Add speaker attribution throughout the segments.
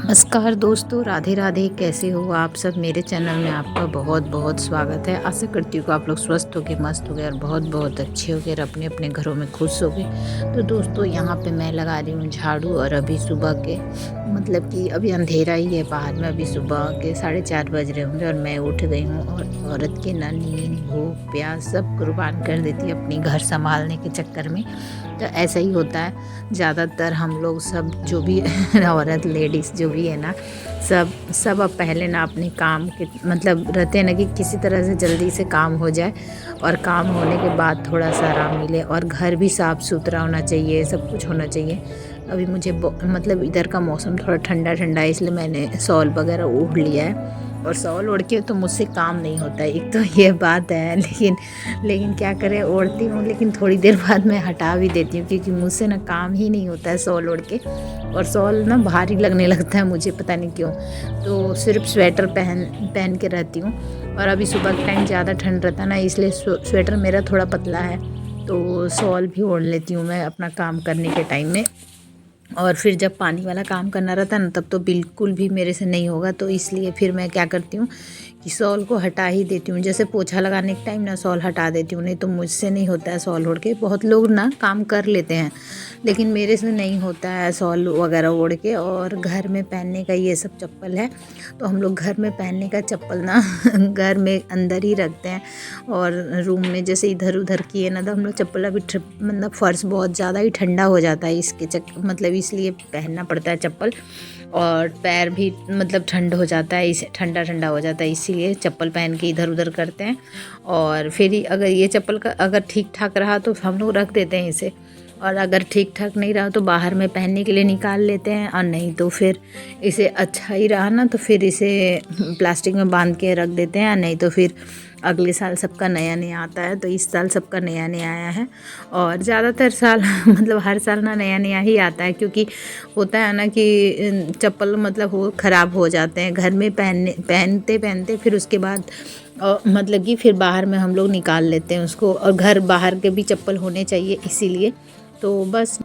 Speaker 1: नमस्कार दोस्तों, राधे राधे। कैसे हो आप सब? मेरे चैनल में आपका बहुत बहुत स्वागत है। आशा करती हूँ कि आप लोग स्वस्थ होगे, मस्त होगे और बहुत बहुत अच्छे होगे और अपने अपने घरों में खुश होगे। तो दोस्तों, यहाँ पे मैं लगा रही हूँ झाड़ू और अभी सुबह के मतलब कि अभी अंधेरा ही है बाहर में। अभी सुबह के 4:30 बज रहे होंगे और मैं उठ गई हूँ। और औरत के ना नींद, भूख, प्यास सब कुर्बान कर देती है अपनी घर संभालने के चक्कर में। तो ऐसा ही होता है ज़्यादातर। हम लोग सब जो भी औरत लेडीज़ जो भी है ना, सब सब अब पहले ना अपने काम के मतलब रहते हैं ना कि किसी तरह से जल्दी से काम हो जाए और काम होने के बाद थोड़ा सा आराम मिले और घर भी साफ़ सुथरा होना चाहिए, सब कुछ होना चाहिए। अभी मुझे मतलब इधर का मौसम थोड़ा ठंडा ठंडा है, इसलिए मैंने शॉल वगैरह ओढ़ लिया है। और शॉल ओढ़ के तो मुझसे काम नहीं होता है, एक तो ये बात है। लेकिन क्या करें, ओढ़ती हूँ लेकिन थोड़ी देर बाद मैं हटा भी देती हूँ क्योंकि मुझसे ना काम ही नहीं होता है शॉल ओढ़ के। और शॉल ना भारी लगने लगता है मुझे, पता नहीं क्यों। तो सिर्फ स्वेटर पहन पहन के रहती हूँ। और अभी सुबह के टाइम ज़्यादा ठंड रहता है ना, इसलिए स्वेटर मेरा थोड़ा पतला है। तो शॉल भी ओढ़ लेती हूँ मैं अपना काम करने के टाइम में। और फिर जब पानी वाला काम करना रहता है ना, तब तो बिल्कुल भी मेरे से नहीं होगा। तो इसलिए फिर मैं क्या करती हूँ कि शॉल को हटा ही देती हूँ। जैसे पोछा लगाने के टाइम ना शॉल हटा देती हूँ, नहीं तो मुझसे नहीं होता है शॉल ओढ़ के। बहुत लोग ना काम कर लेते हैं लेकिन मेरे से नहीं होता है शॉल वगैरह ओढ़ के। और घर में पहनने का ये सब चप्पल है, तो हम लोग घर में पहनने का चप्पल ना घर में अंदर ही रखते हैं। और रूम में जैसे इधर उधर किए ना, तो हम लोग चप्पल अभी मतलब फ़र्श बहुत ज़्यादा ही ठंडा हो जाता है इसके मतलब इसलिए पहनना पड़ता है चप्पल। और पैर भी मतलब ठंड हो जाता है, इसे ठंडा ठंडा हो जाता है, इसीलिए चप्पल पहन के इधर उधर करते हैं। और फिर अगर ये चप्पल का अगर ठीक ठाक रहा तो हम लोग रख देते हैं इसे। और अगर ठीक ठाक नहीं रहा तो बाहर में पहनने के लिए निकाल लेते हैं। और नहीं तो फिर इसे अच्छा ही रहा ना, तो फिर इसे प्लास्टिक में बांध के रख देते हैं। नहीं तो फिर अगले साल सबका नया नया आता है, तो इस साल सबका नया नया आया है। और ज़्यादातर साल मतलब हर साल ना नया नया ही आता है, क्योंकि होता है ना कि चप्पल मतलब वो ख़राब हो जाते हैं घर में पहनते पहनते। फिर उसके बाद मतलब कि फिर बाहर में हम लोग निकाल लेते हैं उसको। और घर बाहर के भी चप्पल होने चाहिए, इसीलिए तो बस।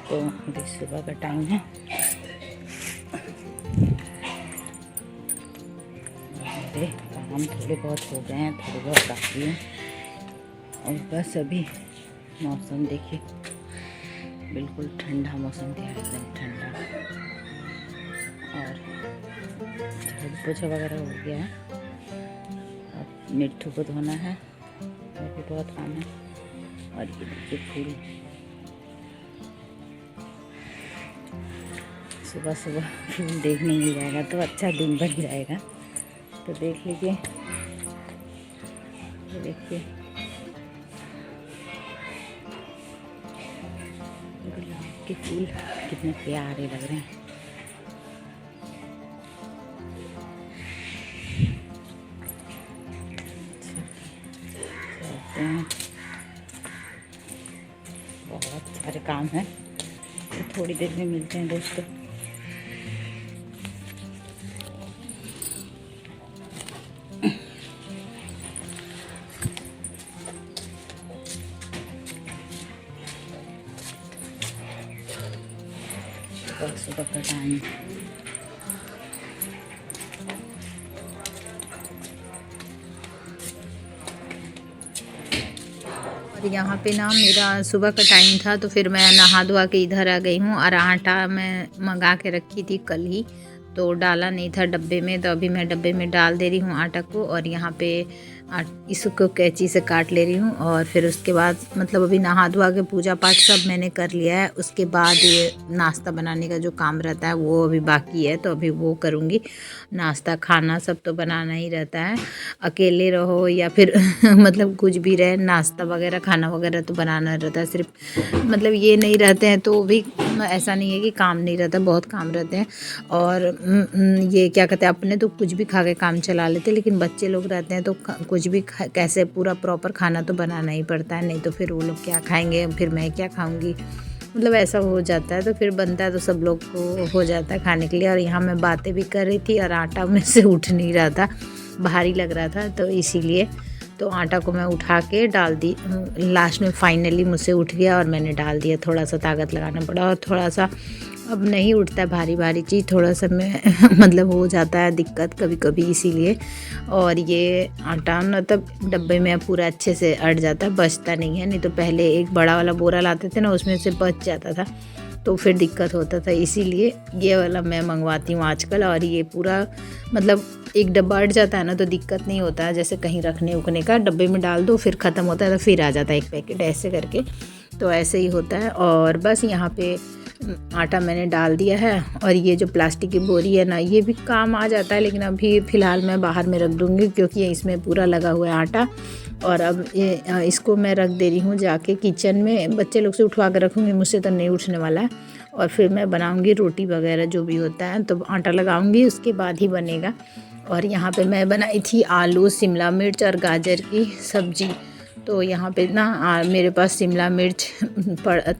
Speaker 1: तो अभी सुबह का टाइम है। मेरे काम थोड़े बहुत हो गए हैं, थोड़े बहुत बाकी हैं। और बस अभी मौसम देखिए, बिल्कुल ठंडा मौसम दिया है, एकदम ठंडा। और झाड़ू पोछा वगैरह हो गया है। अब मिट्टू को धोना है, वो भी बहुत काम है। और ये देखिए फूल, सुबह सुबह फूल देखने मिल जाएगा तो अच्छा दिन बन जाएगा। तो देख लीजिए, ये देखिए गुलाब के फूल कितने प्यारे लग रहे हैं। चलते हैं, बहुत सारे काम हैं, तो थोड़ी देर में मिलते हैं दोस्तों। सुबह का टाइम, और यहाँ पे ना मेरा सुबह का टाइम था, तो फिर मैं नहा धोआ के इधर आ गई हूँ। और आटा मैं मंगा के रखी थी कल ही, तो डाला नहीं था डब्बे में, तो अभी मैं डब्बे में डाल दे रही हूँ आटा को। और यहाँ पे इसको कैंची से काट ले रही हूँ। और फिर उसके बाद मतलब अभी नहा धोआ के पूजा पाठ सब मैंने कर लिया है। उसके बाद ये नाश्ता बनाने का जो काम रहता है वो अभी बाकी है, तो अभी वो करूँगी। नाश्ता खाना सब तो बनाना ही रहता है, अकेले रहो या फिर मतलब कुछ भी रहे, नाश्ता वगैरह खाना वगैरह तो बनाना रहता है। सिर्फ मतलब ये नहीं रहते हैं तो भी ऐसा नहीं है कि काम नहीं रहता, बहुत काम रहते हैं। और ये क्या कहते हैं, अपने तो कुछ भी खा के काम चला लेते, लेकिन बच्चे लोग रहते हैं तो कुछ भी कैसे पूरा प्रॉपर खाना तो बनाना ही पड़ता है, नहीं तो फिर वो लोग क्या खाएंगे, फिर मैं क्या खाऊंगी, मतलब ऐसा हो जाता है। तो फिर बनता है तो सब लोग को हो जाता है खाने के लिए। और यहाँ मैं बातें भी कर रही थी और आटा में से उठ नहीं रहा था, भारी लग रहा था, तो इसीलिए तो आटा को मैं उठा के डाल दी। लास्ट में फाइनली मुझसे उठ गया और मैंने डाल दिया। थोड़ा सा ताकत लगाना पड़ा और थोड़ा सा अब नहीं उठता है भारी भारी चीज़, थोड़ा सा में मतलब हो जाता है दिक्कत कभी कभी, इसीलिए। और ये आटा मतलब डब्बे में पूरा अच्छे से अट जाता है, बचता नहीं है। नहीं तो पहले एक बड़ा वाला बोरा लाते थे ना, उसमें से बच जाता था तो फिर दिक्कत होता था, इसीलिए ये वाला मैं मंगवाती हूँ आजकल। और ये पूरा मतलब एक डब्बा अट जाता है ना तो दिक्कत नहीं होता है, जैसे कहीं रखने उखने का, डब्बे में डाल दो फिर ख़त्म होता है तो फिर आ जाता है एक पैकेट ऐसे करके, तो ऐसे ही होता है। और बस यहाँ पे आटा मैंने डाल दिया है। और ये जो प्लास्टिक की बोरी है ना, ये भी काम आ जाता है, लेकिन अभी फ़िलहाल मैं बाहर में रख दूँगी क्योंकि इसमें पूरा लगा हुआ है आटा। और अब ये इसको मैं रख दे रही हूँ जाके किचन में, बच्चे लोग से उठवा कर रखूँगी, मुझसे तो नहीं उठने वाला है। और फिर मैं बनाऊँगी रोटी वगैरह जो भी होता है, तो आटा लगाऊँगी उसके बाद ही बनेगा। और यहाँ पे मैं बनाई थी आलू, शिमला मिर्च और गाजर की सब्ज़ी। तो यहाँ पे ना मेरे पास शिमला मिर्च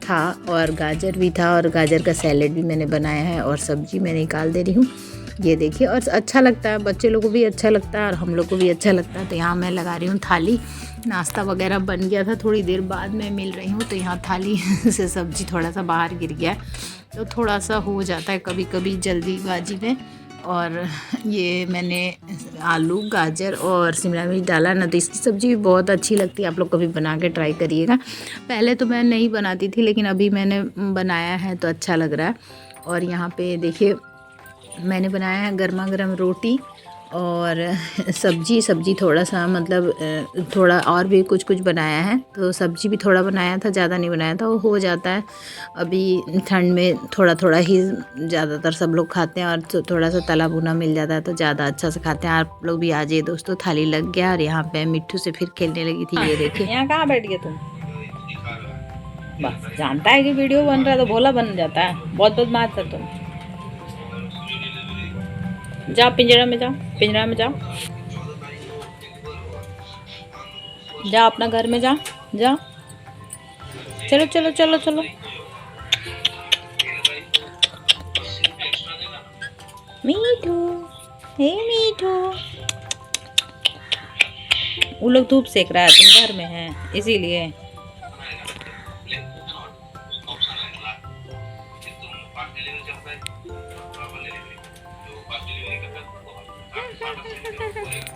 Speaker 1: था और गाजर भी था, और गाजर का सैलेड भी मैंने बनाया है, और सब्ज़ी मैं निकाल दे रही हूँ। ये देखिए, और अच्छा लगता है, बच्चे लोगों को भी अच्छा लगता है और हम लोग को भी अच्छा लगता है। तो यहाँ मैं लगा रही हूँ थाली। नाश्ता वगैरह बन गया था, थोड़ी देर बाद मैं मिल रही हूँ, तो यहाँ थाली से सब्ज़ी थोड़ा सा बाहर गिर गया, तो थोड़ा सा हो जाता है कभी कभी जल्दीबाजी में। और ये मैंने आलू, गाजर और शिमला मिर्च डाला ना, तो इसकी सब्ज़ी भी बहुत अच्छी लगती है। आप लोग कभी बना के ट्राई करिएगा। पहले तो मैं नहीं बनाती थी, लेकिन अभी मैंने बनाया है तो अच्छा लग रहा है। और यहाँ पे देखिए मैंने बनाया है गर्मा गर्म रोटी और सब्जी थोड़ा सा, मतलब थोड़ा और भी कुछ कुछ बनाया है। तो सब्जी भी थोड़ा बनाया था, ज़्यादा नहीं बनाया था, वो हो जाता है। अभी ठंड में थोड़ा थोड़ा ही ज़्यादातर सब लोग खाते हैं, और थोड़ा सा तला भुना मिल जाता है तो ज़्यादा अच्छा से खाते हैं। आप लोग भी आ जाइए दोस्तों, थाली लग गया। और यहाँ पे मिट्टू से फिर खेलने लगी थी, ये देखिए। यहाँ कहाँ बैठ गए तुम? बस जानता है कि वीडियो बन रहा है तो भोला बन जाता है, बहुत बदमाश है तुम। जाओ पिंजरा में, जाओ पिंजरा में, जाओ जाओ अपना घर में, जाओ जाओ, चलो चलो चलो चलो। मीठू, हे मीठू, वो लोग धूप सेक रहा है, तुम घर में हैं इसीलिए।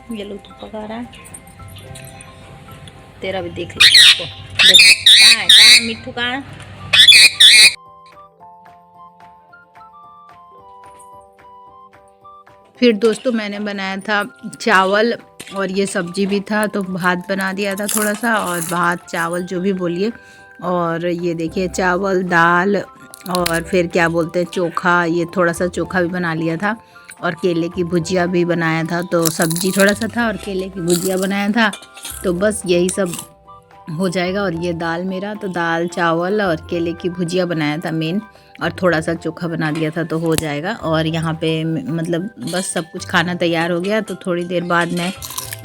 Speaker 1: ये लोग तो पका रहा है, तेरा भी देख लो इसको। देखो कहाँ है मिट्टू, कहाँ है? फिर दोस्तों मैंने बनाया था चावल और ये सब्जी भी था, तो भात बना दिया था थोड़ा सा, और भात चावल जो भी बोलिए। और ये देखिए चावल, दाल और फिर क्या बोलते हैं चोखा, ये थोड़ा सा चोखा भी बना लिया था। और केले की भुजिया भी बनाया था, तो सब्जी थोड़ा सा था और केले की भुजिया बनाया था, तो बस यही सब हो जाएगा। और ये दाल मेरा, तो दाल चावल और केले की भुजिया बनाया था मेन, और थोड़ा सा चोखा बना दिया था तो हो जाएगा। और यहाँ पे मतलब बस सब कुछ खाना तैयार हो गया, तो थोड़ी देर बाद मैं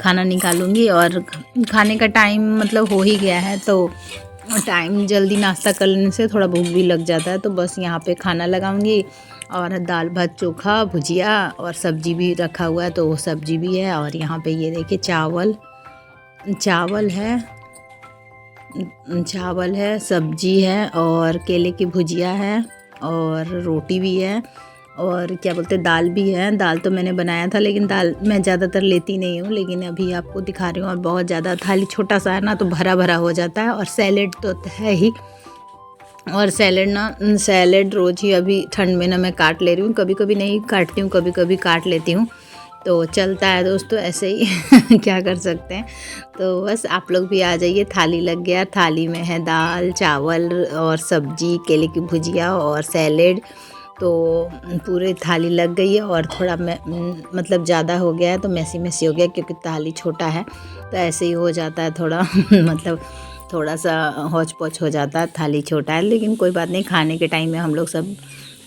Speaker 1: खाना निकालूंगी। और खाने का टाइम मतलब हो ही गया है, तो टाइम जल्दी नाश्ता करने से थोड़ा भूख भी लग जाता है। तो बस यहाँ पे खाना लगाऊंगी, और दाल भात चोखा भुजिया और सब्जी भी रखा हुआ है, तो वो सब्जी भी है। और यहाँ पे ये देखिए चावल है, सब्जी है और केले की भुजिया है और रोटी भी है, और क्या बोलते हैं दाल भी है। दाल तो मैंने बनाया था, लेकिन दाल मैं ज़्यादातर लेती नहीं हूँ, लेकिन अभी आपको दिखा रही हूँ। और बहुत ज़्यादा थाली छोटा सा है ना, तो भरा भरा हो जाता है। और सैलेड तो है ही, और सैलेड रोज़ ही अभी ठंड में ना मैं काट ले रही हूँ, कभी कभी नहीं काटती हूँ, कभी कभी काट लेती हूँ, तो चलता है दोस्तों ऐसे ही क्या कर सकते हैं। तो बस आप लोग भी आ जाइए, थाली लग गया। थाली में है दाल चावल और सब्जी, केले की भुजिया और सैलेड, तो पूरी थाली लग गई है। और थोड़ा मतलब ज़्यादा हो गया है तो मैसी हो गया, क्योंकि थाली छोटा है तो ऐसे ही हो जाता है थोड़ा मतलब थोड़ा सा हौच पौच हो जाता है, थाली छोटा है, लेकिन कोई बात नहीं। खाने के टाइम में हम लोग सब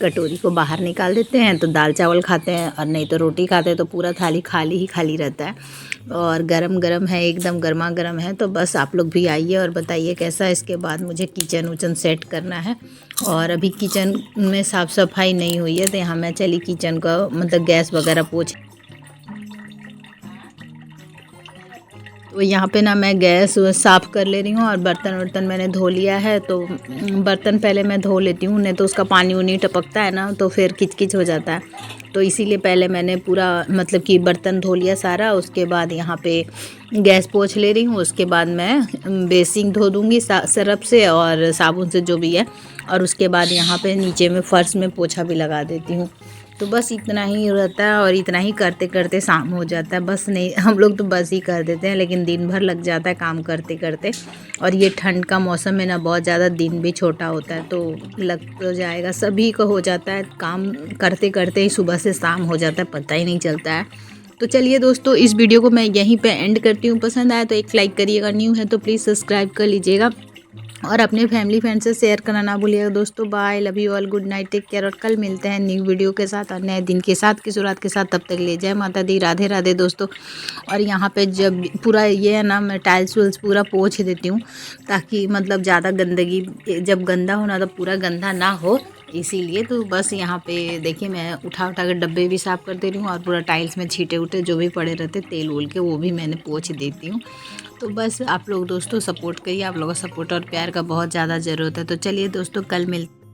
Speaker 1: कटोरी को बाहर निकाल देते हैं, तो दाल चावल खाते हैं, और नहीं तो रोटी खाते हैं, तो पूरा थाली खाली ही खाली रहता है। और गरम गरम है, एकदम गर्मा गर्म है। तो बस आप लोग भी आइए और बताइए कैसा। इसके बाद मुझे किचन उचन सेट करना है, और अभी किचन में साफ़ सफाई नहीं हुई है, तो यहाँ मैं चली किचन का मतलब गैस वगैरह पोंछ। तो यहाँ पे ना मैं गैस साफ़ कर ले रही हूँ, और बर्तन वर्तन मैंने धो लिया है। तो बर्तन पहले मैं धो लेती हूँ, नहीं तो उसका पानी उनी टपकता है ना, तो फिर किचकिच हो जाता है। तो इसीलिए पहले मैंने पूरा मतलब कि बर्तन धो लिया सारा। उसके बाद यहाँ पे गैस पोंछ ले रही हूँ। उसके बाद मैं बेसिन धो दूँगी सरफ से और साबुन से, जो भी है। और उसके बाद यहाँ पे नीचे में फ़र्श में पोछा भी लगा देती हूँ। तो बस इतना ही रहता है, और इतना ही करते करते शाम हो जाता है। बस नहीं, हम लोग तो बस ही कर देते हैं, लेकिन दिन भर लग जाता है काम करते करते। और ये ठंड का मौसम में ना बहुत ज़्यादा दिन भी छोटा होता है, तो लग तो जाएगा। सभी को हो जाता है, काम करते करते ही सुबह से शाम हो जाता है, पता ही नहीं चलता है। तो चलिए दोस्तों, इस वीडियो को मैं यहीं पे एंड करती हूँ। पसंद आया तो एक लाइक करिएगा, न्यू है तो प्लीज़ सब्सक्राइब कर लीजिएगा, और अपने फैमिली फ्रेंड से शेयर करना ना भूलिएगा दोस्तों। Bye, love you all, good night, take care. और कल मिलते हैं न्यू वीडियो के साथ और नए दिन के साथ, की शुरुआत के साथ। तब तक ले जय माता दी, राधे राधे दोस्तों। और यहाँ पे जब पूरा ये है ना, मैं टाइल्स वाइल्स पूरा पोंछ देती हूँ, ताकि मतलब ज़्यादा गंदगी, जब गंदा होना तो पूरा गंदा ना हो, इसीलिए। तो बस यहाँ पे देखिए, मैं उठा उठा के डब्बे भी साफ़ कर दे रही हूँ, और पूरा टाइल्स में छींटे उटे जो भी पड़े रहते तेल वूल के, वो भी मैंने पोंछ देती हूँ। तो बस आप लोग दोस्तों सपोर्ट करिए, आप लोगों का सपोर्ट और प्यार का बहुत ज़्यादा ज़रूरत है। तो चलिए दोस्तों, कल मिलते